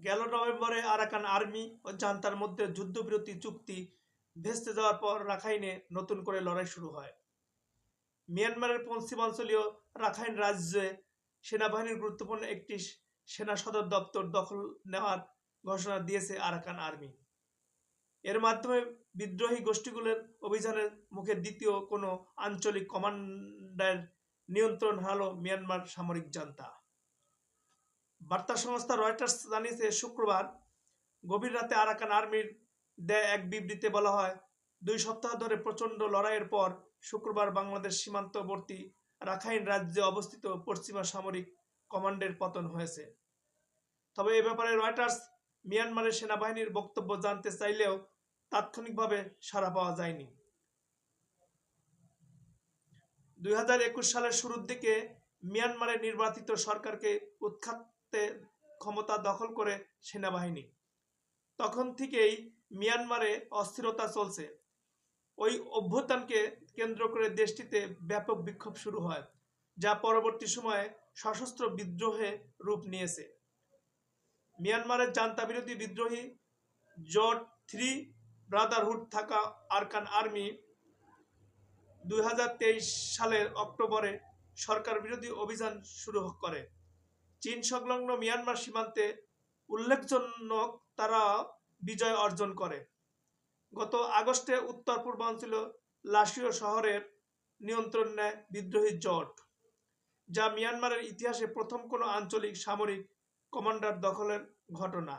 গেল নভেম্বরে Arakan army ও জান্তার মধ্যে যুদ্ধবিরতি চুক্তি ভেস্তে যাওয়ার পর রাখাইনে নতুন করে লড়াই শুরু হয়। মিয়ানমারের পশ্চিমাঞ্চলীয় রাখাইন রাজ্যে সেনাবাহিনীর গুরুত্বপূর্ণ একটি সেনা সদর দপ্তর দখল নেওয়ার ঘোষণা দিয়েছে আরাকান আর্মি। এর মাধ্যমে বিদ্রোহী গোষ্ঠীগুলোর অভিযানের মুখে দ্বিতীয় কোনো আঞ্চলিক কমান্ডার নিয়ন্ত্রণ হারালো মিয়ানমার সামরিক জান্তা। বার্তা সংস্থা রয়টার্স জানিয়েছে শুক্রবার গভীর রাতে আরাকান আর্মির দেয়া এক বিবৃতিতে বলা হয়, 2 সপ্তাহ ধরে প্রচণ্ড লড়াইয়ের পর শুক্রবার বাংলাদেশ সীমান্তবর্তী রাখাইন রাজ্যে অবস্থিত পশ্চিমা সামরিক কমান্ডের পতন হয়েছে। তবে এ ব্যাপারে রয়টার্স মিয়ানমারের সেনাবাহিনীর বক্তব্য জানতে চাইলেও তাৎক্ষণিকভাবে সাড়া পাওয়া যায়নি। 2021 সালের শুরুর দিকে মিয়ানমারের নির্বাচিত সরকারকে উৎখাতে ক্ষমতা দখল করে সেনাবাহিনী। তখন থেকেই মিয়ানমারে অস্থিরতা চলছে। ওই অভ্যুত্থানকে কেন্দ্র করে দেশটিতে ব্যাপক বিক্ষোভ শুরু হয়, যা পরবর্তী সময়ে সশস্ত্র বিদ্রোহে রূপ নিয়েছে। মিয়ানমারের জান্তা বিরোধী বিদ্রোহী জোট 3 ব্রাদারহুড থাকা আরাকান আর্মি 2023 সালের অক্টোবরে সরকার বিরোধী অভিযান শুরু করে। চীন সংলগ্ন মিয়ানমার সীমান্তে উল্লেখজনক তারা বিজয় অর্জন করে। গত আগস্টে উত্তর পূর্বাঞ্চলীয় লাসিও শহরের নিয়ন্ত্রণ নেয় বিদ্রোহী জোট, যা মিয়ানমারের ইতিহাসে প্রথম কোনো আঞ্চলিক সামরিক কমান্ডার দখলের ঘটনা।